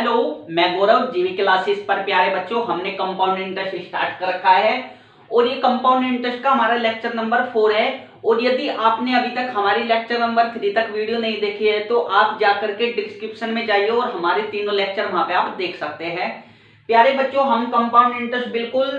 Hello, मैं गौरव जीवी classes पर। प्यारे बच्चों, हमने कंपाउंड इंटरेस्ट स्टार्ट कर रखा है और ये कंपाउंड इंटरेस्ट का हमारा लेक्चर नंबर 4 है। और यदि आपने अभी तक हमारी लेक्चर नंबर 3 तक वीडियो नहीं देखी है तो आप जाकर के डिस्क्रिप्शन में जाइए और हमारे तीनों लेक्चर वहां पे आप देख सकते हैं। प्यारे बच्चों, हम कंपाउंड इंटरेस्ट बिल्कुल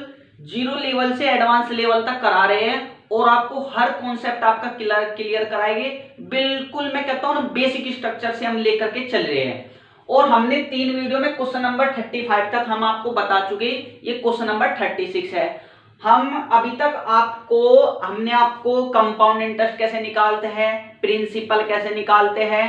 जीरो लेवल से एडवांस लेवल तक करा रहे हैं और आपको हर कॉन्सेप्ट आपका क्लियर कराएंगे। बिल्कुल मैं कहता हूं ना, बेसिक स्ट्रक्चर से हम लेकर के चल रहे हैं। और हमने 3 वीडियो में क्वेश्चन नंबर 35 तक हम आपको बता चुके, ये क्वेश्चन नंबर 36 है। हम अभी तक हमने आपको कंपाउंड इंटरेस्ट कैसे निकालते हैं, प्रिंसिपल कैसे निकालते हैं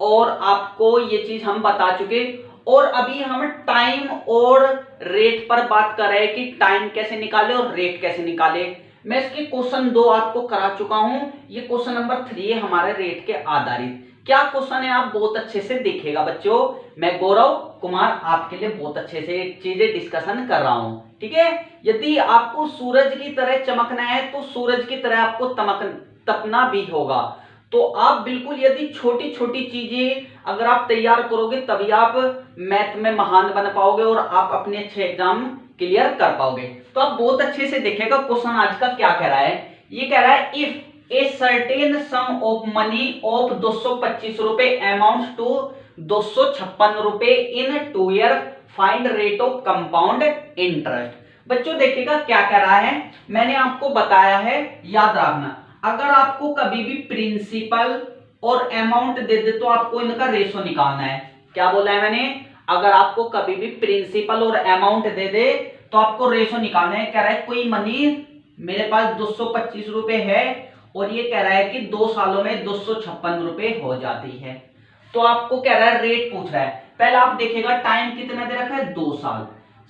और आपको ये चीज हम बता चुके। और अभी हम टाइम और रेट पर बात कर रहे हैं कि टाइम कैसे निकाले और रेट कैसे निकाले। मैं इसके क्वेश्चन 2 आपको करा चुका हूं, ये क्वेश्चन नंबर 3 है हमारे रेट के आधारित। क्या क्वेश्चन है आप बहुत अच्छे से देखिएगा बच्चों। मैं गौरव कुमार आपके लिए बहुत अच्छे से चीजें डिस्कशन कर रहा हूं, ठीक है। यदि आपको सूरज की तरह चमकना है तो सूरज की तरह आपको तपना भी होगा। तो आप बिल्कुल यदि छोटी छोटी चीजें अगर आप तैयार करोगे तभी आप मैथ में महान बन पाओगे और आप अपने अच्छे एग्जाम क्लियर कर पाओगे। तो आप बहुत अच्छे से देखिएगा क्वेश्चन आज का क्या कह रहा है। ये कह रहा है if a certain some of money of 225 रुपए अमाउंट टू 256 रुपए इन 2 year, find rate of compound interest. बच्चों देखिएगा क्या कह रहा है, मैंने आपको बताया है, याद रखना। अगर आपको कभी भी प्रिंसिपल और अमाउंट दे दे तो आपको इनका रेशो निकालना है। क्या बोला है मैंने, अगर आपको कभी भी प्रिंसिपल और अमाउंट दे दे तो आपको रेशो निकालना है। कह रहा है कोई मनी मेरे पास 225 रुपए है और ये कह रहा है कि 2 सालों में 256 रुपए हो जाती है। तो आपको कह रहा है रेट पूछ रहा है। पहले आप देखिएगा टाइम कितना दे रखा है, 2 साल।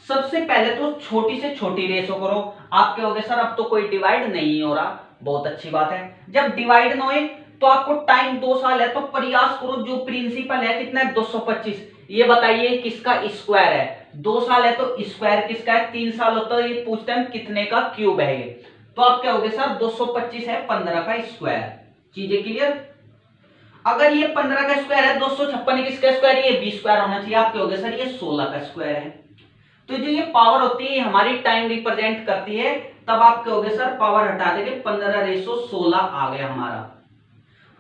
सबसे पहले तो छोटी से छोटी रेशो करो। आप कहोगे सर अब तो कोई डिवाइड नहीं हो रहा, बहुत अच्छी बात है। जब डिवाइड ना हो तो आपको टाइम 2 साल है तो प्रयास करो जो प्रिंसिपल है कितना है, 225। ये बताइए किसका स्क्वायर है, 2 साल है तो स्क्वायर किसका है, 3 साल होता है। ये पूछते हैं कितने का क्यूब है ये, तो आप क्या होगे सर 225 है 15 का स्क्वायर। चीजें क्लियर। अगर ये 15 का स्क्वायर है, 256 किसका स्क्वायर, ये 20 स्क्वायर होना चाहिए। आप क्या होगे सर ये 16 का स्क्वायर है। तो जो ये पावर होती है हमारी टाइम रिप्रेजेंट करती है। तब आप क्या होगे सर पावर हटा देंगे, 15/16 आ गया हमारा।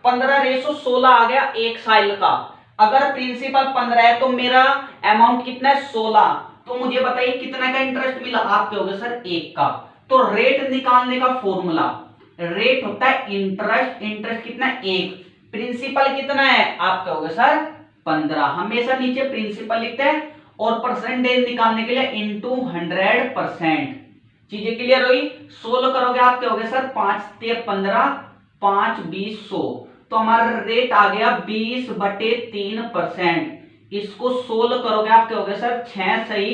15/16 आ गया 1 साल का। अगर प्रिंसिपल 15 है तो मेरा अमाउंट कितना है 16। तो मुझे बताइए कितना का इंटरेस्ट मिला, आप क्या होगे सर 1 का। तो रेट निकालने का फॉर्मूला, रेट होता है इंटरेस्ट। इंटरेस्ट कितना है 1, प्रिंसिपल कितना है आप क्या होगे सर 15। हमेशा नीचे प्रिंसिपल लिखते हैं और परसेंटेज निकालने के लिए इंटू 100%। चीजें क्लियर हुई। 16 करोगे आप क्या होगे सर 5×3=15, 5×20 100। तो हमारा रेट आ गया 20/3%। इसको 16 करोगे आप क्या होगे सर 6 सही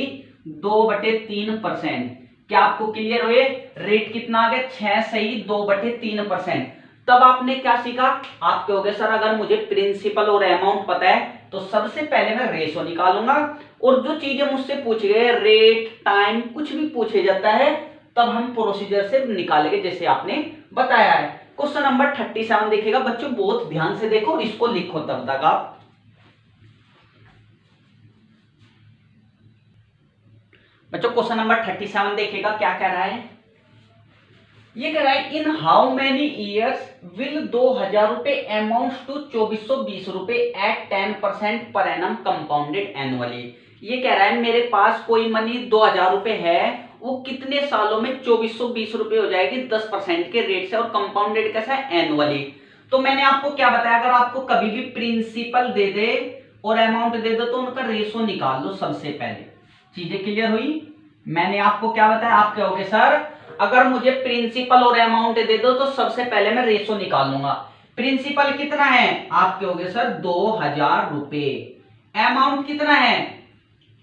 2/3%। क्या आपको क्लियर हुए, रेट कितना आ गया 6 सही 2/3%। तब आपने क्या सीखा, आप कहोगे सर अगर मुझे प्रिंसिपल और अमाउंट पता है तो सबसे पहले मैं रेशो निकालूंगा और जो चीजें मुझसे पूछ गए रेट टाइम कुछ भी पूछे जाता है तब हम प्रोसीजर से निकालेंगे जैसे आपने बताया है। क्वेश्चन नंबर 37 देखिएगा बच्चों, बहुत ध्यान से देखो और इसको लिखो तब तक आप। बच्चों क्वेश्चन नंबर 37 देखिएगा क्या कह रहा है। ये कह रहा है इन हाउ मेनी ईयर्स विल 2000 रुपए अमाउंट टू 2420 रुपए at 10% per annum compounded annually. ये कह रहा है मेरे पास कोई मनी 2000 रुपए है, वो कितने सालों में 2420 रुपए हो जाएगी 10% के रेट से और कंपाउंडेड कैसा है एनुअली। तो मैंने आपको क्या बताया, अगर आपको कभी भी प्रिंसिपल दे दे और अमाउंट दे दो तो उनका रेशो निकाल लो सबसे पहले। चीजें क्लियर हुई। मैंने आपको क्या बताया, आप कहोगे सर अगर मुझे प्रिंसिपल और अमाउंट दे दो तो सबसे पहले मैं रेशो निकाल लूंगा। प्रिंसिपल कितना है, आप कहोगे सर 2000 रुपए, अमाउंट कितना है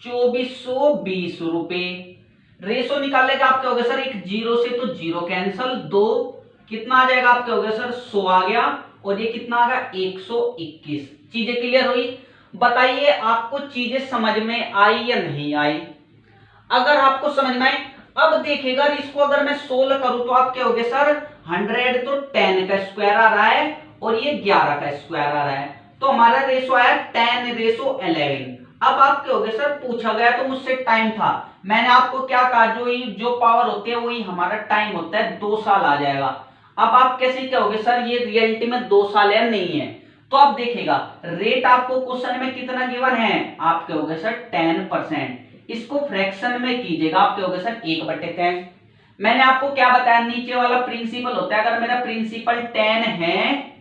2420 रुपए। रेशो निकालने का आप कहोगे सर एक 0 से तो 0 कैंसल, 2 कितना आ जाएगा आप कहोगे सर 100 आ गया और ये कितना आ गया 121। चीजें क्लियर हुई। बताइए आपको चीजें समझ में आई या नहीं आई। अगर आपको समझ में आई अब देखिएगा इसको अगर मैं 16 करूं तो आप क्या होगे सर 100 तो 10 का स्क्वायर आ रहा है और ये 11 का स्क्वायर आ रहा है। तो हमारा रेशो आया 10:11। अब आप कहोगे सर पूछा गया तो मुझसे टाइम था, मैंने आपको क्या कहा जो पावर होती है वही हमारा टाइम होता है, 2 साल आ जाएगा। अब आप कैसे कहोगे सर ये रियलिटी में 2 साल है, नहीं है। तो आप देखिएगा रेट आपको क्वेश्चन में कितना गिवन है, आप कहोगे सर 10%। इसको फ्रैक्शन में कीजिएगा, आप कहोगे सर 1/10। मैंने आपको क्या बताया, नीचे वाला प्रिंसिपल होता है, अगर मेरा प्रिंसिपल 10 है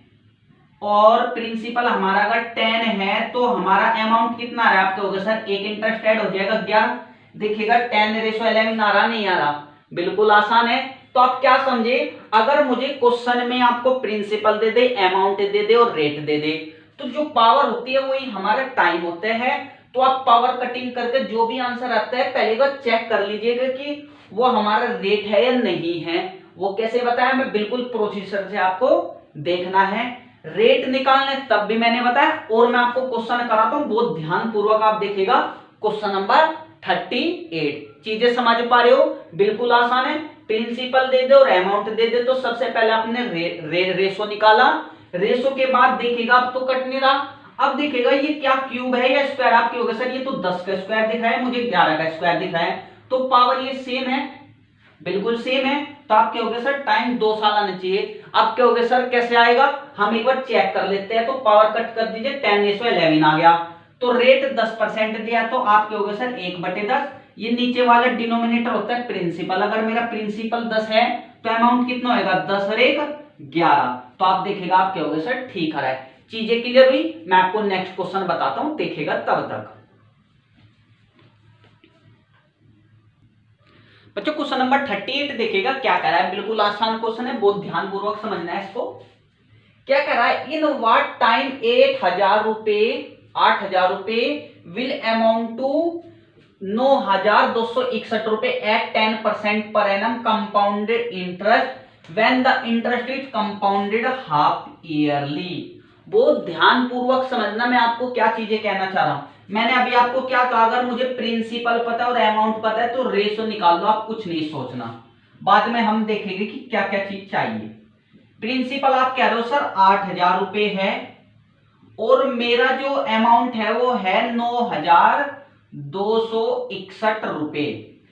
और प्रिंसिपल हमारा अगर 10 है तो हमारा अमाउंट कितना आ रहा है, आप कहोगे सर एक इंटरेस्ट ऐड हो जाएगा 11। देखिएगा 10:11 आ रहा, नहीं आ रहा, बिल्कुल आसान है। तो आप क्या समझे, अगर मुझे क्वेश्चन में आपको प्रिंसिपल दे दे, अमाउंट दे दे और रेट दे दे, तो जो पावर होती है वही हमारा टाइम होता है। तो आप पावर कटिंग करके जो भी आंसर आता है पहले बार चेक कर लीजिएगा कि वो हमारा रेट है या नहीं है। वो कैसे बताया, मैं बिल्कुल प्रोसीजर से आपको देखना है। रेट निकालने तब भी मैंने बताया, और मैं आपको क्वेश्चन कराता हूं, बहुत ध्यान पूर्वक आप देखिएगा। क्वेश्चन नंबर 38, चीजें समझ पा रहे हो, बिल्कुल आसान है। प्रिंसिपल दे दे और अमाउंट दे दे, तो सबसे पहले आपने रेशो निकाला, रेशो के बाद देखिएगा अब तो कट नहीं रहा। अब देखिएगा ये क्या क्यूब है या स्क्वायर, आप कहोगे सर ये तो 10 का स्क्वायर दिख रहा है, मुझे 11 का स्क्वायर दिख रहा है, तो पावर ये सेम है, बिल्कुल सेम है। तो आप कहोगे सर टाइम 2 साल आना चाहिए। आप कहोगे सर कैसे आएगा, हम एक बार चेक कर लेते हैं। तो पावर कट कर दीजिए, 10:11 आ गया। तो रेट 10% दिया, तो आप कहोगे सर 1/10। ये नीचे वाला डिनोमिनेटर होता है प्रिंसिपल, अगर मेरा प्रिंसिपल 10 है तो अमाउंट कितना होगा, 10 और 1 11। तो आप देखिएगा आप कहोगे सर ठीक आ रहा है। चीजें क्लियर हुई, मैं आपको नेक्स्ट क्वेश्चन बताता हूं, देखिएगा तब तक। बच्चों क्वेश्चन नंबर 38 देखिएगा क्या कह रहा है, बिल्कुल आसान क्वेश्चन है, बहुत ध्यान पूर्वक समझना है इसको। क्या कह रहा है, इन व्हाट टाइम 8,000 रुपए विल अमाउंट टू 9,261 रुपए at 10% per annum compounded interest when the interest is compounded half yearly. बहुत ध्यान पूर्वक समझना, मैं आपको क्या चीजें कहना चाह रहा हूं। मैंने अभी आपको क्या कहा, अगर मुझे प्रिंसिपल पता है और अमाउंट पता है तो रेशो निकाल दो, आप कुछ नहीं सोचना, बाद में हम देखेंगे कि क्या क्या चीज चाहिए। प्रिंसिपल आप कह रहे हो सर 8,000 रुपए है और मेरा जो अमाउंट है वो है 9,261 रुपए।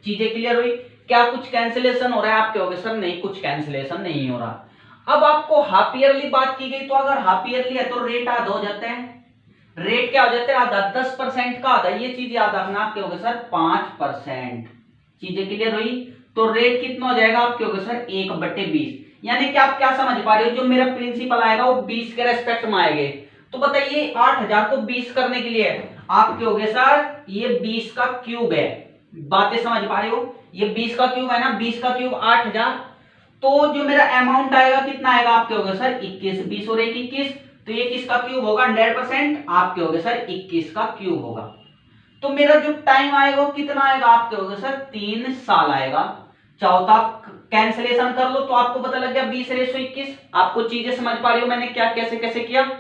चीजें क्लियर हुई, क्या कुछ कैंसिलेशन हो रहा है, आप कहोगे सर नहीं कुछ कैंसिलेशन नहीं हो रहा। अब आपको हाफ ईयरली बात की गई, तो अगर हाफ ईयरली है तो रेट आधा हो जाता है। रेट क्या हो जाता है, आधा, 10% का आधा, ये चीज याद रखना, आप कहोगे सर 5%। चीजें क्लियर हुई, तो रेट कितना हो जाएगा, आप कहोगे सर 1/20। यानी कि आप क्या समझ पा रहे हो, जो मेरा प्रिंसिपल आएगा वो 20 के रेस्पेक्ट में आएंगे। तो बताइए 8,000 को 20 करने के लिए आप कहोगे सर ये 20 का क्यूब है। बातें समझ पा रहे हो, ये 20 का क्यूब है ना, 20 का क्यूब 8,000। तो जो मेरा अमाउंट आएगा कितना आएगा, आप कहोगे सर 21, 20 और 1 21, तो ये किसका क्यूब होगा, 100%, आप कहोगे सर 21 का क्यूब होगा। तो मेरा जो टाइम आएगा वो कितना आएगा, आप कहोगे सर 3 साल आएगा। चाहो तो आप कैंसिलेशन कर लो, तो आपको पता लग गया 20:21। आपको चीजें समझ पा रही हो मैंने क्या कैसे कैसे किया।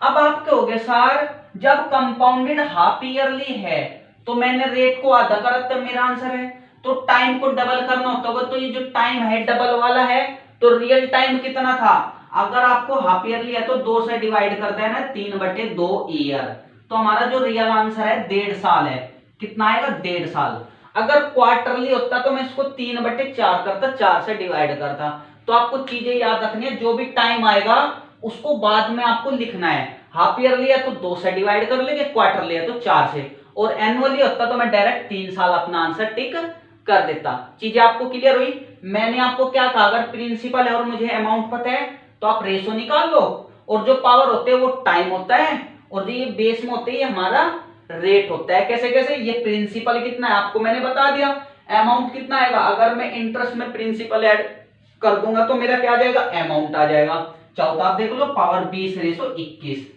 अब आप कहोगे सर जब कंपाउंडेड हाफ ईयरली है तो मैंने रेट को आधा करा तब मेरा आंसर है, तो टाइम को डबल करना होता होगा, तो ये जो टाइम है डबल वाला है, तो रियल टाइम कितना था, अगर आपको हाफ ईयरली है तो 2 से डिवाइड करते हैं ना, 3/2 ईयर, तो हमारा जो रियल आंसर है 1.5 साल है। कितना आएगा, 1.5 साल। अगर क्वार्टरली होता तो मैं इसको 3/4 करता, 4 से डिवाइड करता। तो आपको चीजें याद रखनी है, जो भी टाइम आएगा उसको बाद में आपको लिखना है। हाफ ईयरली है तो 2 से डिवाइड कर लेंगे, क्वार्टरली है तो 4 से, और एनुअली होता तो मैं डायरेक्ट 3 साल अपना आंसर टिक कर देता। चीजें आपको क्लियर हुई। मैंने आपको क्या कहा, अगर प्रिंसिपल है और मुझे अमाउंट पता है तो आप रेशो निकाल लो, और जो पावर होते हैं वो टाइम होता है, और जो ये बेस में होते हैं ये हमारा रेट होता है। कैसे कैसे, ये प्रिंसिपल कितना है आपको मैंने बता दिया, अमाउंट कितना आएगा, अगर मैं इंटरेस्ट में प्रिंसिपल ऐड कर दूंगा तो मेरा क्या आ जाएगा, अमाउंट आ जाएगा। चाहो तो आप देख लो, पावर 20:21।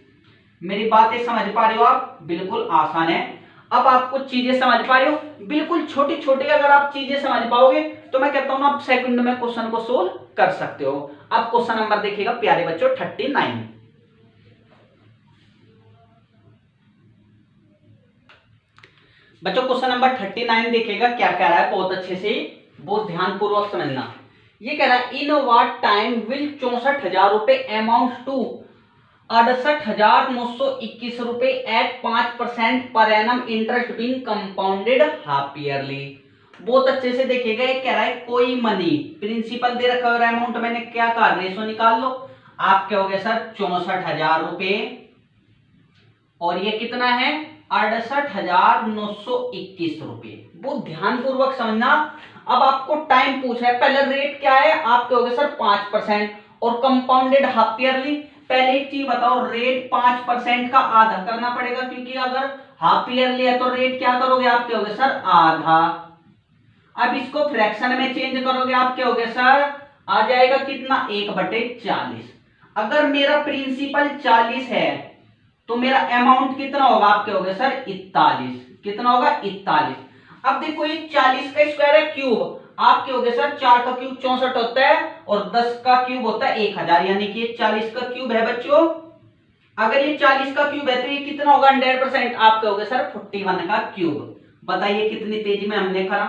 मेरी बातें समझ पा रहे हो आप, बिल्कुल आसान है। अब आप कुछ चीजें समझ पा रहे हो, बिल्कुल छोटी छोटी अगर आप चीजें समझ पाओगे तो मैं कहता हूं आप सेकंड में क्वेश्चन को सोल्व कर सकते हो। अब क्वेश्चन नंबर देखिएगा प्यारे बच्चों 39। बच्चों क्वेश्चन नंबर 39 देखिएगा क्या कह रहा है, बहुत अच्छे से बहुत ध्यान पूर्वक समझना। ये कह रहा है इन व्हाट टाइम विल 64,000 रुपए amount to ₹68,921 at 5% per annum interest being compounded half yearly. बहुत अच्छे से देखिएगा, ये कह रहा है कोई मनी, प्रिंसिपल दे रखा है, अमाउंट मैंने क्या कहा, रेशो निकाल लो। आप क्या हो गया सर, 64,000 और ये कितना है, 68,921 बहुत ध्यानपूर्वक समझना। अब आपको टाइम पूछ रहा है, पहले रेट क्या है, आप क्या हो गया सर 5% और कंपाउंडेड हाफ ईयरली। पहले एक चीज बताओ, रेट 5% का आधा करना पड़ेगा, क्योंकि अगर हाफ ईयरली है तो रेट क्या करोगे, आप क्या हो गया सर आधा। अब इसको फ्रैक्शन में चेंज करोगे, आप क्या हो गया सर, आ जाएगा कितना, 1/40। अगर मेरा प्रिंसिपल 40 है तो मेरा अमाउंट कितना होगा, आप क्या हो गया सर 41। कितना होगा, 41। अब देखो ये 40 का स्क्वायर है क्यूब, आप क्या हो गया सर, 4 का क्यूब 64 होता है और 10 का क्यूब होता है 1000, यानी कि ये 40 का क्यूब है बच्चों। अगर ये 40 का क्यूब है तो ये कितना होगा 100%, आप क्या हो गया सर 41 का क्यूब। बताइए कितनी तेजी में हमने करा।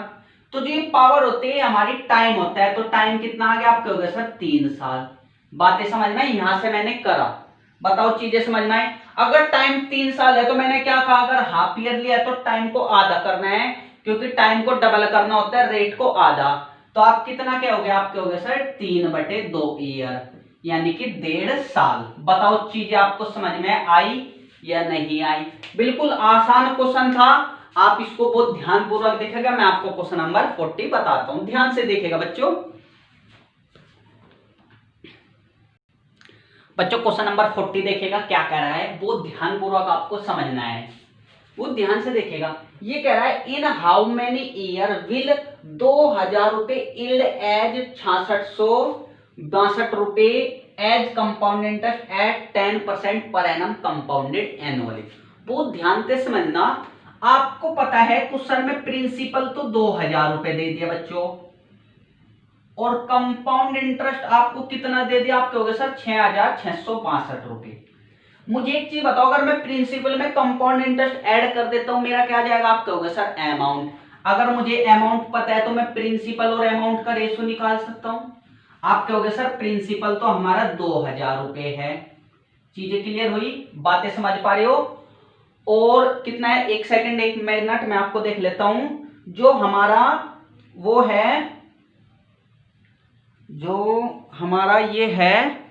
तो जो ये पावर होती है हमारी टाइम होता है, तो टाइम कितना आ गया, आप क्या हो गया सर 3 साल। बातें समझ में, यहां से मैंने करा, बताओ चीजें समझ में आई। अगर टाइम 3 साल है तो मैंने क्या कहा, अगर हाफ ईयरली है तो टाइम को आधा करना है, क्योंकि टाइम को डबल करना होता है, रेट को आधा। तो आप कितना क्या हो गया, आप क्या हो गया सर 3/2 ईयर, यानी कि 1.5 साल। बताओ चीजें आपको समझ में आई या नहीं आई। बिल्कुल आसान क्वेश्चन था, आप इसको बहुत ध्यानपूर्वक देखेगा। मैं आपको क्वेश्चन नंबर 40 बताता हूं, ध्यान से देखेगा बच्चों। बच्चों क्वेश्चन नंबर 40 देखेगा, क्या कह रहा है, बहुत ध्यानपूर्वक आपको समझना है, वो ध्यान से देखेगा। ये कह रहा है, इन हाउ मेनी ईयर विल 2000 रुपए इल्ड एज 6662 रुपए as compound interest eight 10% per annum compounded annually. बहुत ध्यान से समझना। आपको पता है क्वेश्चन में प्रिंसिपल तो 2000 रुपए दे दिया बच्चों, और कंपाउंड इंटरेस्ट आपको कितना दे दिया, आप कहोगे सर 6662 रुपए। मुझे एक चीज बताओ, अगर मैं प्रिंसिपल में कंपाउंड इंटरेस्ट ऐड कर देता हूं, मेरा क्या जाएगा, आप कहोगे सर अमाउंट। अगर मुझे अमाउंट पता है तो मैं प्रिंसिपल और अमाउंट का रेशो निकाल सकता हूं। आप कहोगे सर प्रिंसिपल तो हमारा 2000 रुपए है। चीजें क्लियर हुई, बातें समझ पा रहे हो। और कितना है, 1 सेकंड 1 मिनट मैं आपको देख लेता हूं। जो हमारा वो है, जो हमारा ये है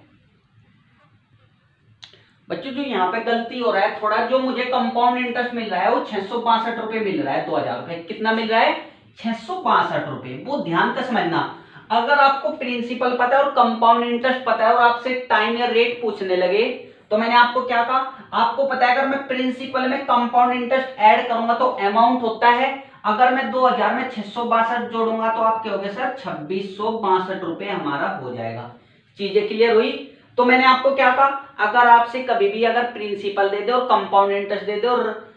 बच्चों, जो यहाँ पे गलती हो रहा है थोड़ा, जो मुझे कंपाउंड इंटरेस्ट मिल रहा है वो 662 रुपए मिल रहा है, 2000 रुपए। कितना मिल रहा है, 662 रुपए। वो ध्यान से समझना। अगर आपको प्रिंसिपल पता है और कंपाउंड इंटरेस्ट पता है और आपसे टाइम या रेट पूछने लगे, तो मैंने आपको क्या कहा, आपको पता है अगर मैं प्रिंसिपल में कंपाउंड इंटरेस्ट ऐड करूंगा तो अमाउंट होता है, अगर मैं 2000 में 662 जोड़ूंगा तो आप क्या हो गया सर 2662 रुपए हमारा हो जाएगा। चीजें क्लियर हुई। तो मैंने आपको क्या कहा, अगर आपसे कभी भी अगर प्रिंसिपल दे दे और कंपाउंड इंटरेस्ट दे दे और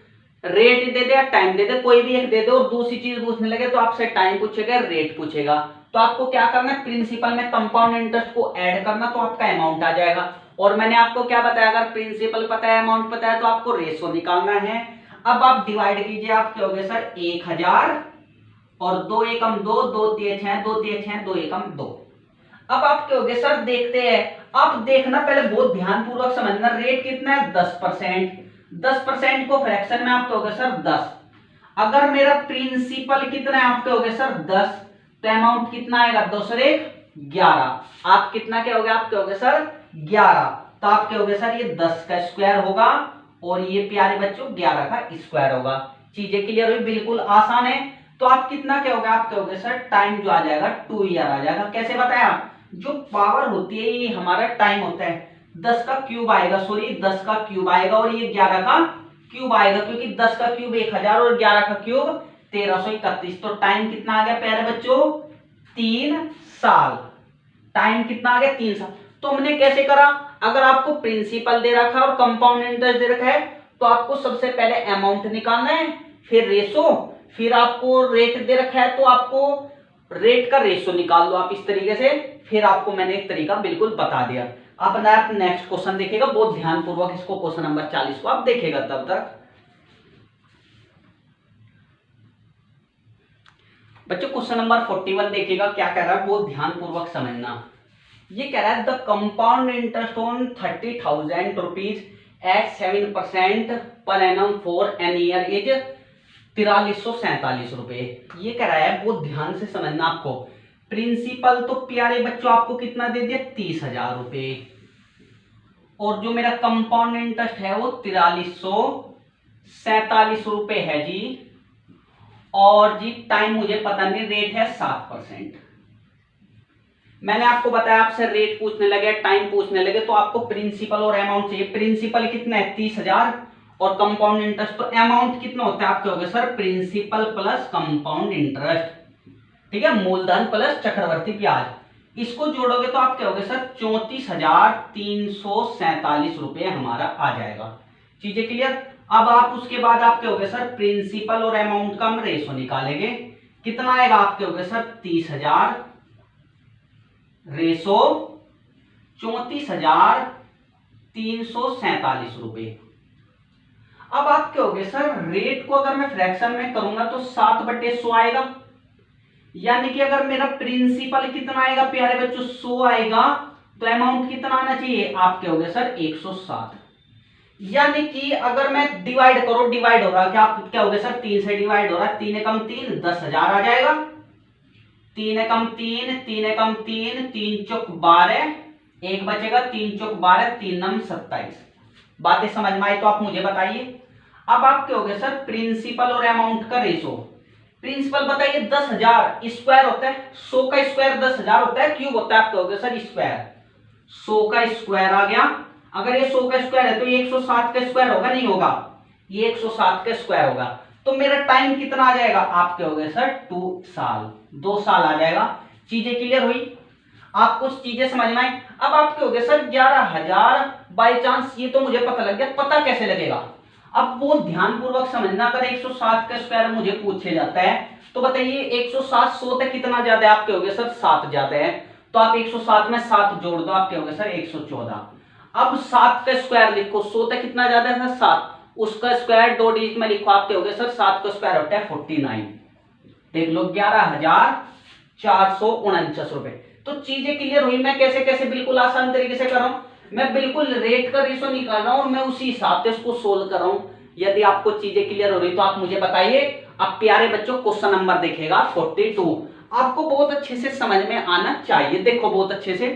रेट दे दे या टाइम दे दे, कोई भी एक दे दे और दूसरी चीज पूछने लगे, तो आपसे टाइम पूछेगा, रेट पूछेगा, तो आपको क्या करना है, प्रिंसिपल में कंपाउंड इंटरेस्ट को ऐड करना, तो आपका अमाउंट आ जाएगा। और मैंने आपको क्या बताया, अगर प्रिंसिपल पता है अमाउंट पता है तो आपको रेशो निकालना है। अब आप डिवाइड कीजिए, आप क्या हो गए सर 1000 और 2 एकम 2, 2 तिये 6, 2 तिये 6, 2 एकम 2। अब आप क्या हो गए सर, देखते हैं। आप देखना, पहले बहुत ध्यानपूर्वक समझना। रेट कितना है 10%, 10% को फ्रैक्शन में आप क्या हो गए सर 10। अगर मेरा प्रिंसिपल कितना है, आप क्या हो गए सर 10, तो अमाउंट कितना आएगा 2 और 1 11। आप कितना क्या हो गया, आप क्या हो गए सर 11। तो आप क्या हो गए सर, ये 10 का स्क्वायर होगा और ये प्यारे बच्चों 11 का स्क्वायर होगा। चीजें क्लियर हुई, बिल्कुल आसान है। तो आप कितना क्या होगा, आप क्या हो गए सर, टाइम जो आ जाएगा 2 ईयर आ जाएगा। कैसे बताया, जो पावर होती है ये हमारा टाइम होता है, 10 का क्यूब आएगा, सॉरी 10 का क्यूब आएगा और ये 11 का क्यूब आएगा, क्योंकि 10 का क्यूब 1000 और 11 का क्यूब 1331। तो टाइम कितना आ गया प्यारे बच्चों, 3 साल। टाइम कितना आ गया, 3 साल। तो हमने कैसे करा, अगर आपको प्रिंसिपल दे रखा है और कंपाउंड इंटरेस्ट दे रखा है, तो आपको सबसे पहले अमाउंट निकालना है, फिर रेशो, फिर आपको रेट दे रखा है तो आपको रेट का रेशो निकाल लो आप इस तरीके से। फिर आपको मैंने एक तरीका बिल्कुल बता दिया। अब आप नेक्स्ट क्वेश्चन देखिएगा, बहुत ध्यानपूर्वक इसको, क्वेश्चन नंबर 40 को आप देखिएगा तब तक। बच्चों क्वेश्चन नंबर 41 देखिएगा, क्या कह रहा है, बहुत ध्यानपूर्वक समझना। ये कह रहा है the compound interest on 30,000 rupees at 7% per annum for an year is 4347 रुपए। ये कह रहा है, वो ध्यान से समझना आपको। प्रिंसिपल तो प्यारे बच्चों आपको कितना दे दिया, 30,000 रुपए, और जो मेरा कंपाउंड इंटरेस्ट है वो 4347 रुपए है जी। और जी टाइम मुझे पता नहीं, रेट है 7%। मैंने आपको बताया, आपसे रेट पूछने लगे, टाइम पूछने लगे, तो आपको प्रिंसिपल और अमाउंट चाहिए। प्रिंसिपल कितना है, 30,000, और कंपाउंड इंटरेस्ट, तो अमाउंट कितना होता है आपके, हो गए sir principal plus compound interest, ठीक है, मूलधन प्लस चक्रवर्ती ब्याज। इसको जोड़ोगे तो आप क्या होगे सर 34,347 रुपए हमारा आ जाएगा। चीजें क्लियर। अब आप उसके बाद आप क्या होगे सर प्रिंसिपल और अमाउंट का हम रेशो निकालेंगे। कितना आएगा आपके होगे सर 30,000 रेशो 34,347 रुपए। अब आप क्या होगे सर रेट को अगर मैं फ्रैक्शन में करूंगा तो 7/100 आएगा, यानी कि अगर मेरा प्रिंसिपल कितना आएगा प्यारे बच्चों 100 आएगा, तो अमाउंट कितना आना चाहिए आपके हो गए सर 107। यानी कि अगर मैं डिवाइड करो, डिवाइड हो रहा क्या हो गया सर 3 से डिवाइड हो रहा है, 3 एकम 3 10,000 आ जाएगा, 3 एकम 3 3 एकम 3 3 चौक 12, एक बचेगा 3 चौक 12 3 नम 27। बातें समझ में आई तो आप मुझे बताइए। अब आप क्या हो गए सर प्रिंसिपल और अमाउंट का रेशो। प्रिंसिपल बताइए 10,000 स्क्वायर होता है, 100 का स्क्वायर 10,000 होता है, क्यूब होता है आपके हो गया सर स्क्वायर, 100 का स्क्वायर आ गया। अगर ये 100 का स्क्वायर है तो ये 107 का स्क्वायर होगा, नहीं होगा, ये 107 का स्क्वायर होगा। तो मेरा टाइम कितना आ जाएगा आपके हो गए सर 2 साल, 2 साल आ जाएगा। चीजें क्लियर हुई, आपको चीजें समझ में आई। अब आपके हो गए सर 11,000 बाई चांस, ये तो मुझे पता लग गया, पता कैसे लगेगा। अब वो ध्यानपूर्वक समझना, अगर 107 का स्क्वायर मुझे पूछे जाता है तो बताइए 107 100 तक कितना ज्यादा है आपके हो गए सर 7 ज्यादा है, तो आप 107 में 7 जोड़ दो, आपके हो गए सर 114। अब 7 का स्क्वायर लिखो, 100 तक कितना ज्यादा है सर 7, उसका स्क्वायर 2 डिजिट में लिखो, आपके हो गए सर 7 का स्क्वायर होता है 49। देख लो 11,449 रुपए। तो चीजें क्लियर हुई, मैं कैसे कैसे बिल्कुल आसान तरीके से कर रहा हूं, मैं बिल्कुल रेट का रेशो निकाल रहा हूं और मैं उसी हिसाब से इसको सोल्व कर रहा हूं। यदि आपको चीजें क्लियर हो रही तो आप मुझे बताइए। अब प्यारे बच्चों क्वेश्चन नंबर देखिएगा 42, आपको बहुत अच्छे से समझ में आना चाहिए। देखो बहुत अच्छे से,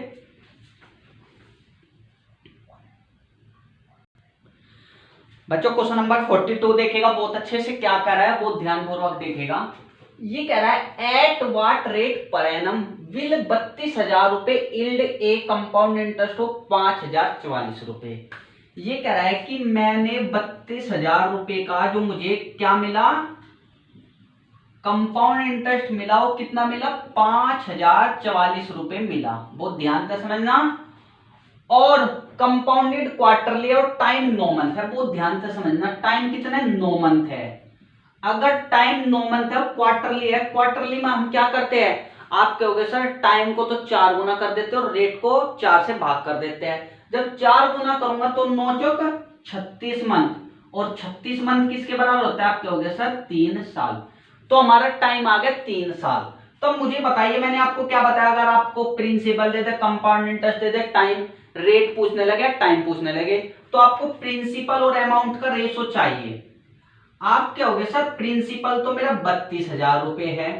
बच्चों क्वेश्चन नंबर 42 देखेगा बहुत अच्छे से, क्या कर रहा है वो ध्यानपूर्वक देखेगा। ये कह रहा है at what rate per annum will 32,000 रुपए yield A compound interest of 5,044 रुपए। ये कह रहा है कि मैंने 32,000 रुपए का जो मुझे क्या मिला कंपाउंड इंटरेस्ट मिला, वो कितना मिला 5,044 रुपए मिला, बहुत ध्यान से समझना। और कंपाउंडेड क्वार्टरली और टाइम 9 मंथ है, बहुत ध्यान से समझना। टाइम कितना है 9 मंथ है। अगर टाइम 9 मंथ है क्वार्टरली है, क्वार्टरली में हम क्या करते हैं आप कहोगे सर टाइम को तो 4 गुना कर देते हैं और रेट को 4 से भाग कर देते हैं। जब 4 गुना करूंगा तो 9 चौक 36 मंथ, और 36 मंथ किसके बराबर होता है आप कहोगे सर 3 साल। तो हमारा टाइम आ गया 3 साल। तो मुझे बताइए, मैंने आपको क्या बताया, अगर आपको प्रिंसिपल दे दे, कंपाउंड इंटरेस्ट दे दे, टाइम रेट पूछने लगे, टाइम पूछने लगे, तो आपको प्रिंसिपल और अमाउंट का रेशो चाहिए। आप क्या हो गए सर प्रिंसिपल तो मेरा 32,000 रुपए है,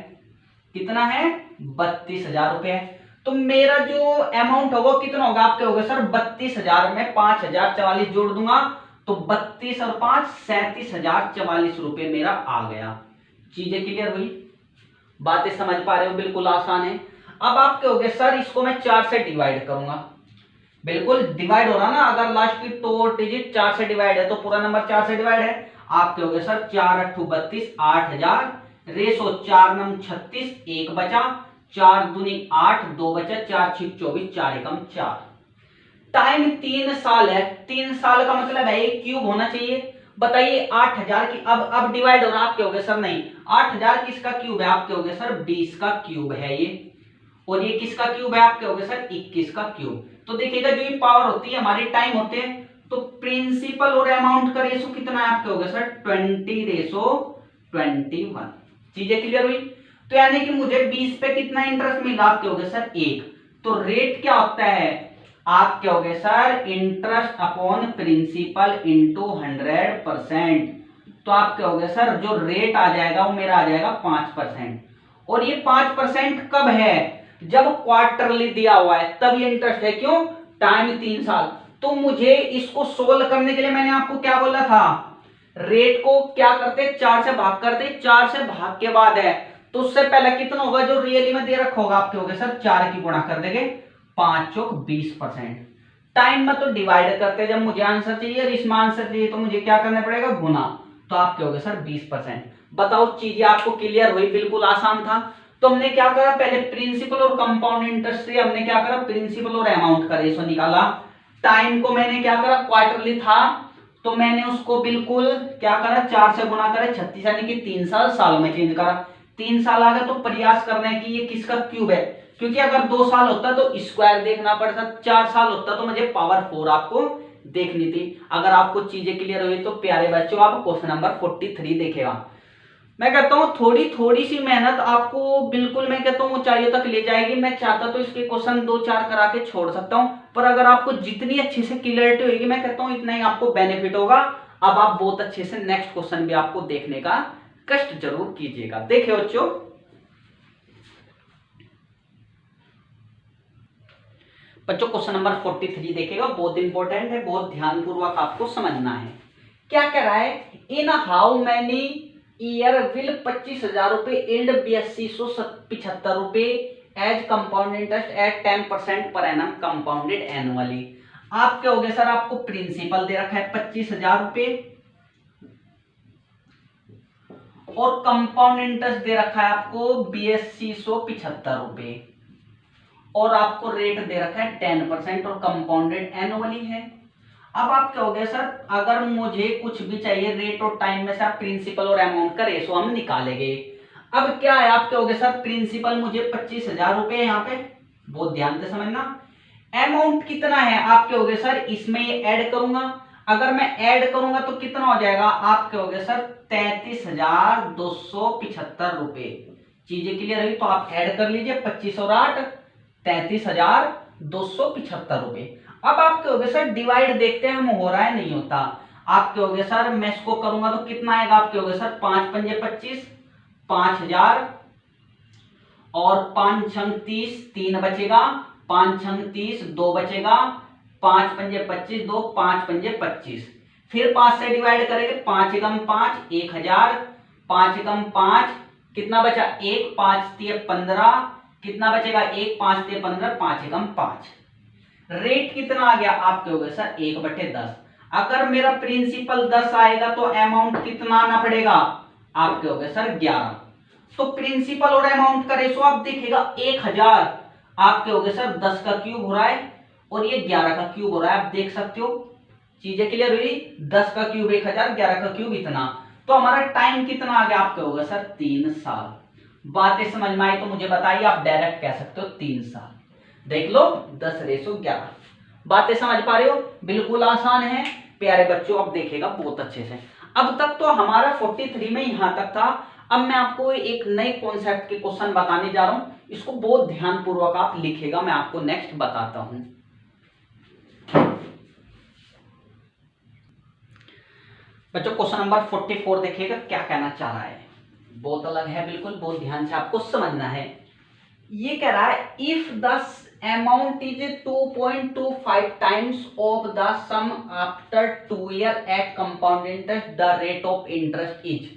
कितना है 32,000 रुपए है। तो मेरा जो अमाउंट होगा कितना होगा आपके होगा सर 32,000 में 5,044 जोड़ दूंगा तो 32 और 5 37,044 रुपए मेरा आ गया। चीजें क्लियर हुई, बातें समझ पा रहे हो, बिल्कुल आसान है। अब आप क्या हो गए सर इसको मैं 4 से डिवाइड करूंगा, बिल्कुल डिवाइड हो रहा ना, अगर लास्ट की 2 डिजिट 4 से डिवाइड है तो पूरा नंबर 4 से डिवाइड है। आप क्या हो गए सर 4 8 32 8,000 रेशो 4 9 36 1 बचा, 4 दूनी 8 2 बचा, 4 6 24 4 एकम 4। टाइम 3 साल है, 3 साल का मतलब है ये क्यूब होना चाहिए। बताइए 8,000 की अब डिवाइड हो रहा, आप क्या हो गए सर नहीं 8,000 किसका क्यूब है आप क्या हो गए सर 20 का क्यूब है ये, और ये किसका क्यूब है आप क्या हो गए सर 21 का क्यूब। तो देखिएगा जो ये पावर होती है हमारी टाइम होते हैं, तो प्रिंसिपल और अमाउंट का रेशो कितना है आपके हो गया सर 20:21। चीजें क्लियर हुई। तो यानी कि मुझे 20 पे कितना इंटरेस्ट मिला आपके हो गया सर 1, तो रेट क्या होता है, आप क्या होगे sir, interest upon principal into 100%। तो आप क्या होगे सर, जो रेट आ जाएगा वो मेरा आ जाएगा 5%। और ये 5% कब है, जब क्वार्टरली दिया हुआ है तब ये इंटरेस्ट है। क्यों, टाइम 3 साल। तो मुझे इसको सोल्व करने के लिए मैंने आपको क्या बोला था, रेट को क्या करते, 4 से भाग करते, 4 से भाग के बाद है तो उससे पहले कितना होगा, जो रियली में दे रखा होगा आपके होगा सर 4 की गुणा कर देंगे, 5 चौक 20%। टाइम में तो डिवाइड करते, जब मुझे आंसर चाहिए और इसमें आंसर चाहिए तो मुझे क्या करना पड़ेगा, गुना। तो आप क्या होगा सर 20%। बताओ चीजें आपको क्लियर हुई, बिल्कुल आसान था। तो हमने क्या करा, पहले प्रिंसिपल और कंपाउंड इंटरेस्ट से हमने क्या करा, प्रिंसिपल और अमाउंट का रेशो निकाला। टाइम को मैंने क्या करा, क्वार्टरली था तो मैंने उसको बिल्कुल क्या करा, 4 से गुणा करा, 36 यानी कि 3 साल सालों में चेंज करा। 3 साल आ गए तो प्रयास करना है कि ये किसका क्यूब है, क्योंकि अगर 2 साल होता तो स्क्वायर देखना पड़ता, 4 साल होता तो मुझे पावर 4 आपको देखनी थी। अगर आपको चीजें क्लियर हुई तो प्यारे बच्चों आप क्वेश्चन नंबर 43 देखेगा। मैं कहता हूँ थोड़ी थोड़ी सी मेहनत आपको बिल्कुल मैं कहता हूँ ऊंचाइयों तक ले जाएगी। मैं चाहता तो इसके क्वेश्चन 2-4 करा के छोड़ सकता हूँ, पर अगर आपको जितनी अच्छे से क्लियरिटी होगी मैं कहता हूँ इतना ही आपको बेनिफिट होगा। अब आप बहुत अच्छे से नेक्स्ट क्वेश्चन भी आपको देखने का कष्ट जरूर कीजिएगा। देखिए बच्चों क्वेश्चन नंबर 43 देखेगा, बहुत इंपॉर्टेंट है, बहुत ध्यानपूर्वक आपको समझना है। क्या कह रहा है, in how many year will 25,000 रुपए एंड 8275 रुपए as compound interest eight 10% per annum compounded annually. आप क्या हो गया सर, आपको प्रिंसिपल दे रखा है 25,000 रुपए और कंपाउंड इंटरेस्ट दे रखा है आपको 8275 रुपए और आपको रेट दे रखा है 10% और कंपाउंडेड एनुअली है। अब आप क्या हो गया सर, अगर मुझे कुछ भी चाहिए रेट और टाइम में से आप प्रिंसिपल और अमाउंट का रेशो हम निकालेंगे। अब क्या है, आप क्या हो गया सर, प्रिंसिपल मुझे 25,000 रुपए यहाँ पे, बहुत ध्यान से समझना। अमाउंट कितना है, आप क्या हो गया सर, इसमें ये ऐड करूंगा। अगर मैं ऐड करूंगा तो कितना हो जाएगा, आप क्या हो गया सर 33,275 रुपए। चीजें क्लियर हुई तो आप ऐड कर लीजिए, 25 और 8 33,275 रुपए। अब आप क्या हो गया सर, डिवाइड देखते हैं हम हो रहा है नहीं होता। आप क्या हो गया सर, मैं इसको करूंगा तो कितना आएगा, आप क्या हो गया सर 5 पंजे 25, 5,000 और 5 छंग 30, 3 बचेगा, 5 छंग 30, 2 बचेगा, 5 पंजे 25, 2 5 पंजे 25। फिर 5 से डिवाइड करेंगे, 5 एकम 5, 1,000, 5 एकम 5 कितना बचा, 1, 5 तिये 15, कितना बचेगा 1, 5 तिये 15, 5 एकम 5। रेट कितना आ गया, आप क्या हो गया सर 1/10। अगर मेरा प्रिंसिपल 10 आएगा तो अमाउंट कितना आना पड़ेगा, आप क्या हो गया सर 11। तो प्रिंसिपल और अमाउंट का रेशो आप देखिएगा 1000, आप क्या हो गया सर 10 का क्यूब हो रहा है और ये 11 का क्यूब हो रहा है। आप देख सकते हो, चीजें क्लियर हुई, 10 का क्यूब 1000, 11 का क्यूब इतना। तो हमारा टाइम कितना आ गया, आप क्या होगा सर 3 साल। बातें समझ में आई तो मुझे बताइए, आप डायरेक्ट कह सकते हो 3 साल। देख लो 10:11। बातें समझ पा रहे हो, बिल्कुल आसान है प्यारे बच्चों। अब देखेगा बहुत अच्छे से। अब तक तो हमारा 43 में यहां तक था। अब मैं आपको एक नए कॉन्सेप्ट के क्वेश्चन बताने जा रहा हूं, इसको बहुत ध्यानपूर्वक आप लिखेगा, मैं आपको नेक्स्ट बताता हूं। बच्चों क्वेश्चन नंबर 44 देखिएगा, क्या कहना चाह रहा है, बहुत अलग है बिल्कुल, बहुत ध्यान से आपको समझना है। ये कह रहा है if the amount is 2.25 times of the sum after 2 year at compound interest, the rate of interest is।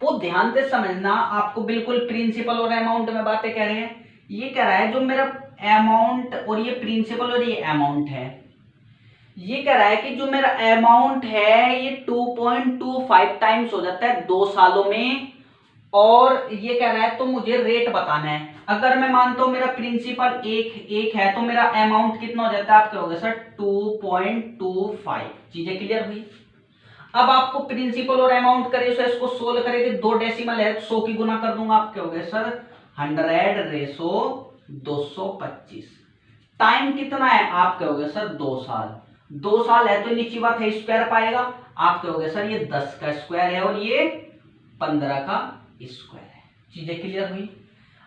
वो ध्यान से समझना, आपको बिल्कुल प्रिंसिपल और अमाउंट में बातें कह रहे हैं। ये कह रहा है जो मेरा अमाउंट और ये प्रिंसिपल और ये अमाउंट है, ये कह रहा है कि जो मेरा अमाउंट है ये 2.25 टाइम्स हो जाता है 2 सालों में, और ये कह रहा है तो मुझे रेट बताना है। अगर मैं मानता हूं मेरा प्रिंसिपल एक है तो मेरा अमाउंट कितना हो जाता है, आप क्या होगा सर 2.25। चीजें क्लियर हुई। अब आपको प्रिंसिपल और अमाउंट करे तो इसको सोल्व करेंगे, 2 डेसिमल है 100 की गुना कर दूंगा, आप क्या हो गए सर 100/225। टाइम कितना है, आप क्या हो गए सर 2 साल। 2 साल है तो नीचे बात है स्क्वायर पाएगा, आप क्या हो गए सर ये 10 का स्क्वायर है और ये 15 का स्क्वायर है। चीजें क्लियर हुई।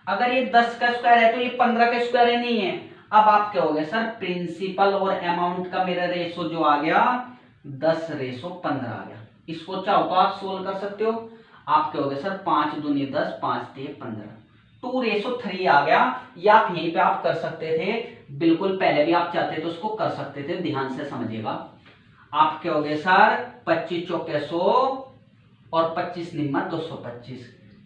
अगर ये 10 का स्क्वायर है तो ये 15 का स्क्वायर है नहीं है। अब आप क्या हो गया सर, प्रिंसिपल और अमाउंट का मेरा रेशो जो आ गया 10:15 आ गया। इसको चाहो तो आप सोल्व कर सकते हो। आप क्या हो गया सर, 5 दूनी 10, 5 तिये 15, 2:3 आ गया। या आप यहीं पे आप कर सकते थे, बिल्कुल पहले भी आप चाहते तो उसको कर सकते थे, ध्यान से समझिएगा। आप क्या हो गए सर, 25 चौके 100 और 25 निम्मा 225,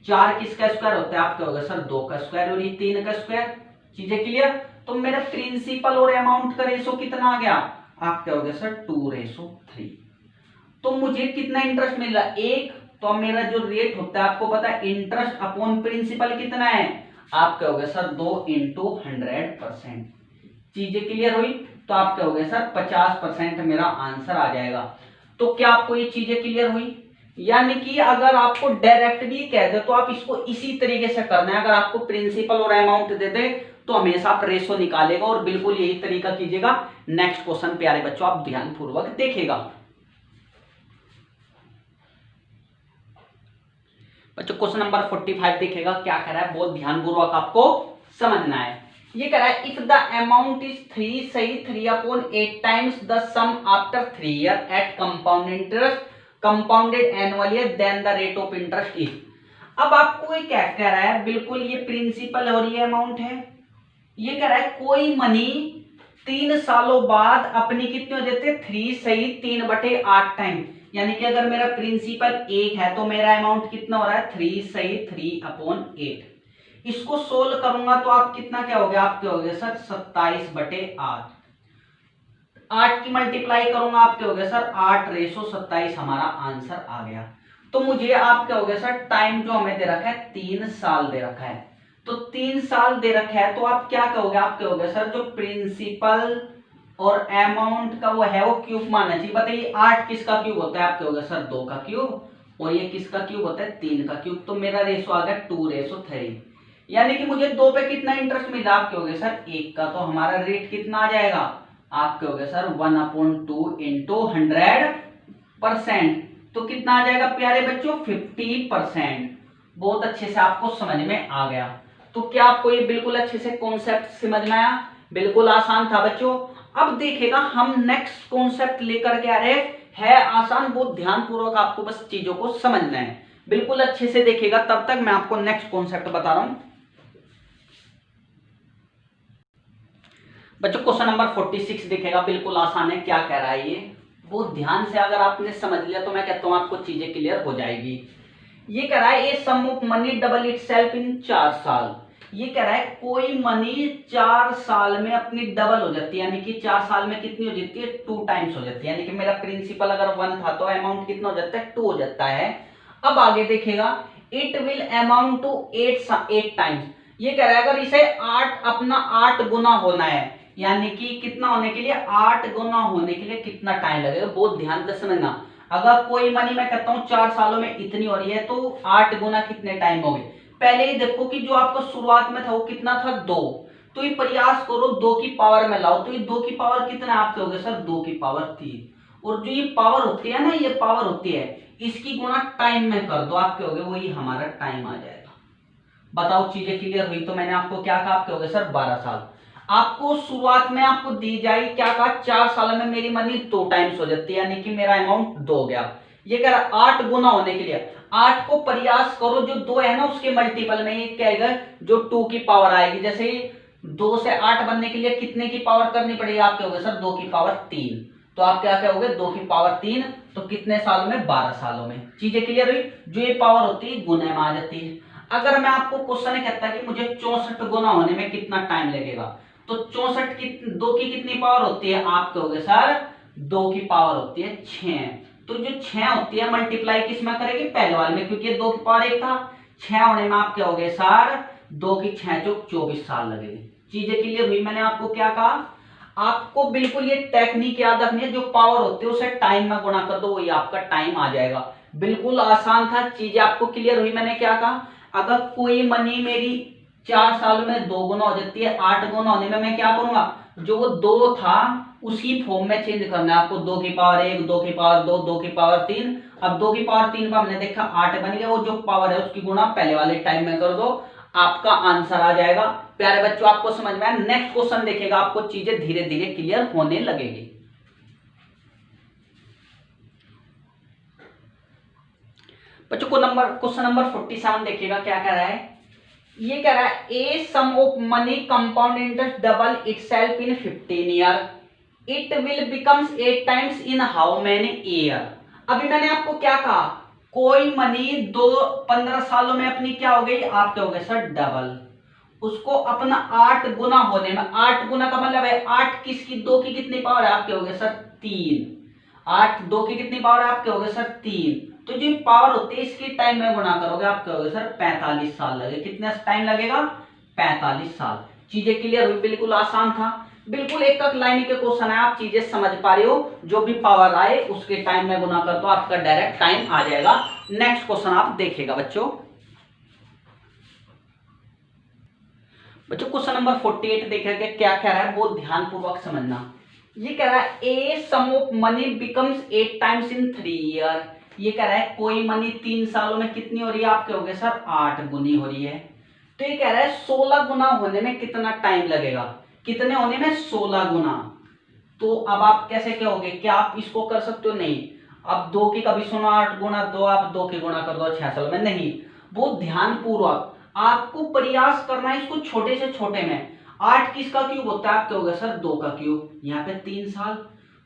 4 किसका स्क्वायर होता है, आप क्या हो गया सर, 2 का स्क्वायर और ये 3 का स्क्वायर। चीजें क्लियर। तो मेरा प्रिंसिपल और अमाउंट का रेशो कितना आ गया, आप क्या हो गया सर, 2:3। तो मुझे कितना इंटरेस्ट मिल रहा है, 1। तो अब मेरा जो रेट होता है आपको पता है, इंटरेस्ट अपॉन प्रिंसिपल कितना है, आप क्या हो गया सर, 2 × 100%। चीजें क्लियर हुई। तो आप क्या हो गया सर, 50% मेरा आंसर आ जाएगा। तो क्या आपको ये चीजें क्लियर हुई? यानी कि अगर आपको डायरेक्ट भी कह दे तो आप इसको इसी तरीके से करना है। अगर आपको प्रिंसिपल और अमाउंट दे दे तो हमेशा आप रेशो निकालेगा और बिल्कुल यही तरीका कीजिएगा। नेक्स्ट क्वेश्चन प्यारे बच्चों आप ध्यानपूर्वक देखिएगा। बच्चों क्वेश्चन नंबर 45 देखिएगा, क्या कह रहा है, बहुत ध्यानपूर्वक आपको समझना है। ये कह रहा है, इफ द अमाउंट इज 3 सही 3/8 times the sum after 3 year at compound interest compounded annually then the rate of interest is. अब आपको ये क्या कह रहा है, बिल्कुल ये प्रिंसिपल और ये अमाउंट है। ये कह रहा है कोई मनी 3 सालों बाद अपनी कितनी हो जाती है, 3 सही 3/8 टाइम। यानी कि अगर मेरा प्रिंसिपल 1 है तो मेरा अमाउंट कितना हो रहा है, 3 सही 3/8। इसको सोल्व करूंगा तो आप कितना क्या हो गया, आप क्या हो गया सर, 27/8। 8 की मल्टीप्लाई करूंगा आप क्या हो गया सर, 8:27 हमारा आंसर आ गया। तो मुझे आप क्या हो गया सर, टाइम जो हमें दे रखा है 3 साल दे रखा है। तो 3 साल दे रखा है तो आप क्या कहोगे, आप क्या हो गया सर, जो प्रिंसिपल और अमाउंट का वो है वो क्यूब मानना चाहिए। बताइए 8 किसका क्यूब होता है, आप क्या हो गया सर, 2 का क्यूब, और ये किसका क्यूब होता है, 3 का क्यूब। तो मेरा रेशो आ गया 2:3। यानी कि मुझे 2 पे कितना इंटरेस्ट मिला, आप क्या हो गया सर, 1 का। तो हमारा रेट कितना आ जाएगा, आप क्या हो गया सर, 1/2 × 100%। तो कितना आ जाएगा प्यारे बच्चों, 50%। बहुत अच्छे से आपको समझ में आ गया। तो क्या आपको ये बिल्कुल अच्छे से कॉन्सेप्ट समझ में आया? बिल्कुल आसान था बच्चों। अब देखिएगा हम नेक्स्ट कॉन्सेप्ट लेकर के आ रहे हैं आसान, बहुत ध्यानपूर्वक आपको बस चीजों को समझना है। बिल्कुल अच्छे से देखिएगा, तब तक मैं आपको नेक्स्ट कॉन्सेप्ट बता रहा हूं। बच्चों क्वेश्चन नंबर 46 देखिएगा, बिल्कुल आसान है। क्या कह रहा है ये, बहुत ध्यान से अगर आपने समझ लिया तो मैं कहता हूं आपको चीजें क्लियर हो जाएगी। ये कह रहा है, a sum of money double itself in 4 साल। ये कह रहा है कोई मनी 4 साल में अपनी डबल हो जाती है, यानी कि 4 साल में कितनी हो जाती है, 2 टाइम्स हो जाती है। यानी कि मेरा प्रिंसिपल अगर 1 था तो अमाउंट कितना हो जाता है, 2 हो जाता है। अब आगे देखिएगा, it will amount to 8 times. ये कह रहा है अगर इसे 8 गुना होना है, यानी कि कितना होने के लिए, 8 गुना होने के लिए कितना टाइम लगेगा, बहुत ध्यान से समझना। अगर कोई मनी मैं कहता हूं 4 सालों में इतनी हो रही है तो 8 गुना कितने टाइम हो गए। पहले ही देखो कि जो आपका शुरुआत में था वो कितना था, 2। तो ये प्रयास करो 2 की पावर में लाओ। तो ये 2 की पावर कितना आप कहोगे सर, 2 की पावर 3। और जो ये पावर होती है ना, ये पावर होती है, इसकी गुणा टाइम में कर दो, आप कहोगे वही हमारा टाइम आ जाएगा। बताओ चीजें क्लियर हुई? तो मैंने आपको क्या कहा, आप कहोगे सर 12 साल। आपको शुरुआत में आपको दी जाए क्या कहा, 4 साल में मेरी मनी 2 टाइम्स हो जाती है, यानी कि मेरा अमाउंट 2 हो गया। ये कह रहा 8 गुना होने के लिए 8 को प्रयास करो, जो 2 है ना उसके मल्टीपल में, ये क्या आएगा, जो 2 की पावर आएगी। जैसे 2 से 8 बनने के लिए कितने की पावर करनी पड़ेगी, आप कहोगे सर 2 की पावर 3। तो आप क्या कहोगे, 2 की पावर 3। तो कितने सालों में, 12 सालों में। चीजें क्लियर हुई? जो ये पावर होती है गुना में आ जाती है। अगर मैं आपको क्वेश्चन कहता कि मुझे 64 गुना होने में कितना टाइम लगेगा, तो 64 की 2 की कितनी पावर होती है, आप कहोगे सर 2 की पावर होती है 6। तो जो 6 होती है मल्टीप्लाई किस में करेगी, पहले वाले में, क्योंकि 2 की पावर 1 था। 6 होने में आप क्या हो गए सर, 2 की 6 जो 24 साल लगेगी। चीजें क्लियर हुई? मैंने आपको क्या कहा, आपको बिल्कुल ये टेक्निक याद रखनी है, जो पावर होती है उसे टाइम में गुणा कर दो, वही आपका टाइम आ जाएगा। बिल्कुल आसान था। चीजें आपको क्लियर हुई? मैंने क्या कहा, अगर कोई मनी मेरी 4 साल में 2 गुना हो जाती है, 8 गुना होने में मैं क्या करूंगा, जो वो 2 था उसी फॉर्म में चेंज करना है आपको। 2 की पावर 1, 2 की पावर 2, 2 की पावर 3। अब 2 की पावर 3 का हमने देखा 8 बन गया, वो जो पावर है उसकी गुणा पहले वाले टाइम में कर दो, आपका आंसर आ जाएगा। प्यारे बच्चों आपको समझ में आया? नेक्स्ट क्वेश्चन देखिएगा, आपको चीजें धीरे धीरे क्लियर होने लगेगी। बच्चों को क्वेश्चन नंबर 47 देखिएगा क्या कह रहा है। ये कह रहा है a sum of money compound interest double itself in 15 year, it will becomes 8 times in how many year. अभी मैंने आपको क्या कहा, कोई मनी 15 सालों में अपनी क्या हो गई, आपके हो गए सर डबल, उसको अपना 8 गुना होने में, 8 गुना का मतलब है 8 किसकी, 2 की कितनी पावर है आपके हो गए सर 3, 8 2 की कितनी पावर है आपके हो गए सर 3। तो जो पावर होती है इसकी टाइम में गुणा करोगे आपके हो गए सर 45 साल लगे। कितना टाइम लगेगा, 45 साल। चीजें क्लियर हुई? बिल्कुल आसान था, बिल्कुल एक लाइन के क्वेश्चन है, आप चीजें समझ पा रहे हो, जो भी पावर आए उसके टाइम में गुना कर दो, आपका डायरेक्ट टाइम आ जाएगा। नेक्स्ट क्वेश्चन आप देखिएगा बच्चों। क्वेश्चन नंबर 48 देखिएगा क्या कह रहा है, बहुत ध्यानपूर्वक समझना। ये कह रहा है a sum of money becomes 8 times in 3 year. ये कह रहा है कोई मनी 3 सालों में कितनी हो रही है आपके हो गए सर 8 गुनी हो रही है। तो ये कह रहा है 16 गुना होने में कितना टाइम लगेगा, कितने होने में 16 गुना। तो अब आप कैसे कहोगे, क्या आप इसको कर सकते हो? नहीं। अब 2 की कभी सुनो 8 गुना 2, आप 2 की गुना कर दो 6 सालों में, नहीं। बहुत ध्यानपूर्वक आपको प्रयास करना है इसको छोटे से छोटे में। 8 किसका क्यूब होता है आपके हो गए सर 2 का क्यूब, यहाँ पे 3 साल,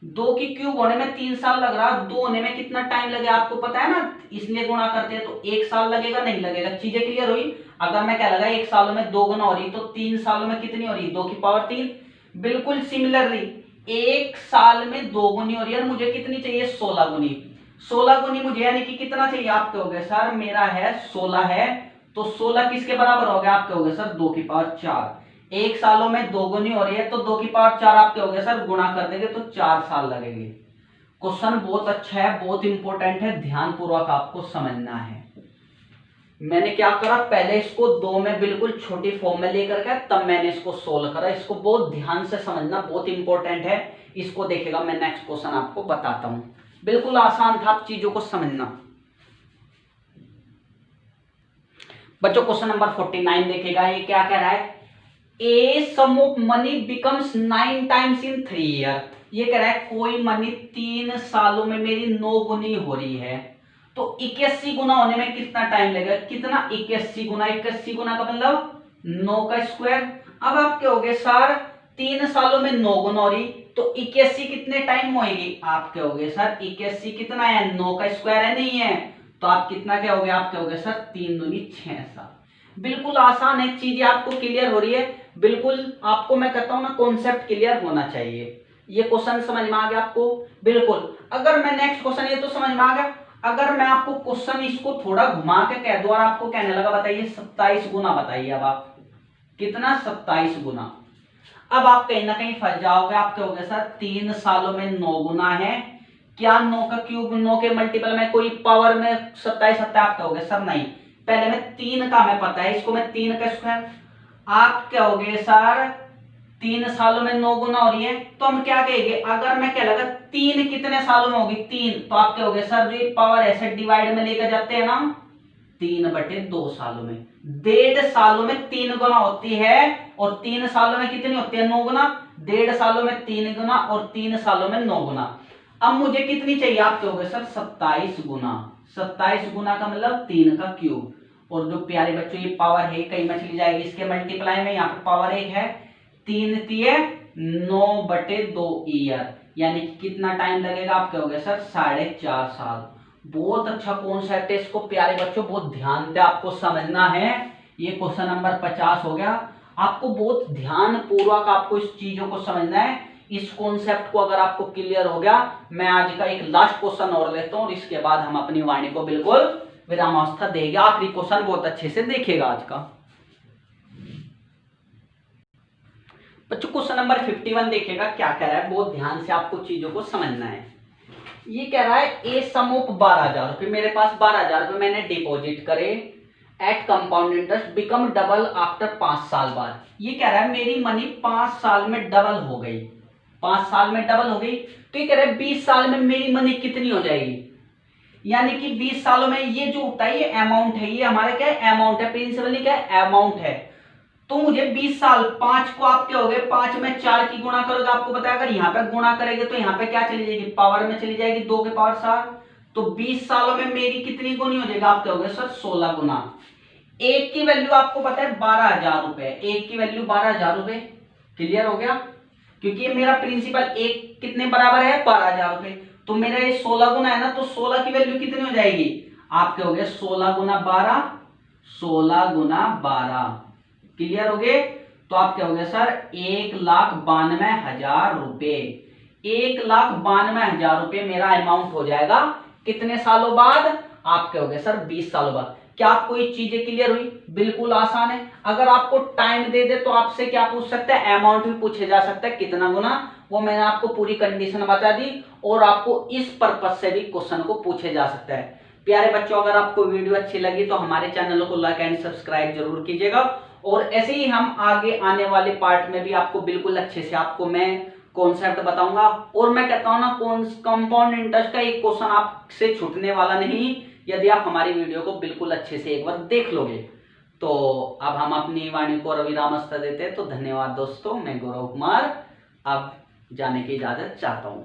2 की क्यूब होने में 3 साल लग रहा, 2 होने में कितना टाइम लगेगा आपको पता है ना, इसलिए गुणा करते हैं तो 1 साल लगेगा, नहीं लगेगा। चीजें क्लियर हुई? अगर मैं क्या लगा 1 सालों में 2 गुना हो रही तो 3 सालों में कितनी हो रही, 2 की पावर 3। बिल्कुल सिमिलरली 1 साल में 2 गुनी हो रही है, मुझे कितनी चाहिए 16 गुनी। 16 गुनी मुझे यानी कि कितना चाहिए आपके हो गए सर, मेरा है 16 है, तो 16 किसके बराबर हो गया आपके हो गए सर 2 की पावर 4। 1 सालों में 2 गुनी हो रही है तो 2 की पावर 4 आपके हो गए सर, गुणा कर देंगे तो 4 साल लगेंगे। क्वेश्चन बहुत अच्छा है, बहुत इंपॉर्टेंट है, ध्यानपूर्वक आपको समझना है। मैंने क्या करा, पहले इसको 2 में बिल्कुल छोटी फॉर्म में लेकर के तब मैंने इसको सोल्व करा। इसको बहुत ध्यान से समझना, बहुत इंपॉर्टेंट है। इसको देखेगा, मैं नेक्स्ट क्वेश्चन आपको बताता हूं। बिल्कुल आसान था, आप चीजों को समझना। बच्चों क्वेश्चन नंबर 49 देखेगा, ये क्या कह रहा है, a sum of money becomes 9 times in 3 year. ये कह रहा है कोई मनी 3 सालों में मेरी 9 गुनी हो रही है, तो 81 गुना होने में कितना टाइम लगेगा, कितना 81 गुना, 81 गुना का मतलब 9 का स्क्वायर। अब आप क्या हो गए सर 3 सालों में 9 गुना हो रही, तो 81 कितने टाइम होएगी, आप क्या हो गए सर 81 कितना है 9 का स्क्वायर है, नहीं है, तो आप कितना क्या हो गया, आप क्या हो गए सर 3 दूनी 6 साल। बिल्कुल आसान है, चीजें आपको क्लियर हो रही है। बिल्कुल आपको मैं कहता हूं ना, कॉन्सेप्ट क्लियर होना चाहिए। ये क्वेश्चन समझ में आ गया आपको? बिल्कुल। अगर मैं नेक्स्ट क्वेश्चन, ये तो समझ में आ गया, अगर मैं आपको क्वेश्चन इसको थोड़ा घुमा के कह दूं और आपको कहने लगा बताइए 27 गुना, बताइए अब आप कितना 27 गुना। अब आप कहीं ना कहीं फंस जाओगे, आप कहोगे सर 3 सालों में 9 गुना है, क्या 9 का क्यूब 9 के मल्टीपल में कोई पावर में 27 आता है, आप कहोगे सर नहीं, पहले में 3 का मैं पता है, इसको मैं 3 का स्क्वायर। आप कहोगे सर 3 सालों में 9 गुना हो रही है, तो हम क्या कहेंगे, अगर मैं क्या लगा 3 कितने सालों में होगी 3, तो आप कहोगे सर जो पावर ऐसे डिवाइड में लेकर जाते हैं ना 3/2 सालों में, 1.5 सालों में 3 गुना होती है, और 3 सालों में कितनी होती है 9 गुना, 1.5 सालों में 3 गुना और 3 सालों में 9 गुना। अब मुझे कितनी चाहिए, आप कहोगे सर 27 गुना। 27 गुना का मतलब 3 का क्यूब, और जो प्यारे बच्चों ये पावर है कहीं में चली जाएगी, इसके मल्टीप्लाई में यहाँ पे पावर 1 है, 3 तिये 9/2 ईयर, यानी कि कितना टाइम लगेगा, आप कहोगे सर 4.5 साल। बहुत अच्छा कॉन्सेप्ट है, इसको प्यारे बच्चों बहुत ध्यान से आपको समझना है। ये क्वेश्चन नंबर 50 हो गया। आपको बहुत ध्यान पूर्वक आपको इस चीजों को समझना है। इस कॉन्सेप्ट को अगर आपको क्लियर हो गया, मैं आज का एक लास्ट क्वेश्चन और लेता हूं और इसके बाद हम अपनी वाणी को बिल्कुल विरामावस्था देंगे। आखिरी क्वेश्चन बहुत अच्छे से देखिएगा आज का। बच्चों क्वेश्चन नंबर 51 देखिएगा क्या कह रहा है, बहुत ध्यान से आपको चीजों को समझना है। ये कह रहा है ए सम ऑफ 12,000 रुपए, मेरे पास 12,000 रुपए मैंने डिपॉजिट करे at compound interest become double after 5 साल बाद। ये कह रहा है मेरी मनी 5 साल में डबल हो गई, 5 साल में डबल हो गई, तो ये कह रहा है 20 साल में मेरी मनी कितनी हो जाएगी, यानी कि 20 सालों में ये जो होता है ये अमाउंट है, ये हमारा क्या है अमाउंट है, प्रिंसिपल नहीं क्या है अमाउंट है। तो मुझे 20 साल, 5 को आप क्या हो गए, 5 में 4 की गुणा करोगे, आपको पता है अगर यहाँ पे गुणा करेंगे तो यहाँ पे क्या चली जाएगी, पावर में चली जाएगी, 2 के पावर 7। तो 20 सालों में मेरी कितनी गुनी हो जाएगा, आप क्या हो गए सर 16 गुना। एक की वैल्यू आपको पता है 12,000 रुपए, एक की वैल्यू 12,000 रुपए। क्लियर हो गया, क्योंकि ये मेरा प्रिंसिपल एक कितने बराबर है, 12,000 रुपए। तो मेरा ये 16 गुना है ना, तो 16 की वैल्यू कितनी हो जाएगी, आप क्या हो गए 16 गुना 12, 16 गुना 12। क्लियर हो गए, तो आप क्या हो गए सर 1,92,000 रुपए। 1,92,000 रुपए मेरा अमाउंट हो जाएगा कितने सालों बाद, आप क्या हो गए सर 20 सालों बाद। क्या आपको ये चीजें क्लियर हुई, बिल्कुल आसान है। अगर आपको टाइम दे दे तो आपसे क्या पूछ सकते हैं, अमाउंट भी पूछे जा सकता है, कितना गुना, वो मैंने आपको पूरी कंडीशन बता दी। और आपको इस पर्पज से भी क्वेश्चन को पूछे जा सकता है। प्यारे बच्चों, अगर आपको वीडियो अच्छी लगी तो हमारे चैनल को लाइक एंड सब्सक्राइब जरूर कीजिएगा। और ऐसे ही हम आगे आने वाले पार्ट में भी आपको बिल्कुल अच्छे से आपको मैं कॉन्सेप्ट बताऊंगा। और मैं कहता हूं ना, कंपाउंड इंटरेस्ट का एक क्वेश्चन आपसे छूटने वाला नहीं, यदि आप हमारी वीडियो को बिल्कुल अच्छे से एक बार देख लोगे। तो अब हम अपनी वाणी को रविरामस्ता देते हैं। तो धन्यवाद दोस्तों, मैं गौरव कुमार अब जाने की इजाजत चाहता हूं।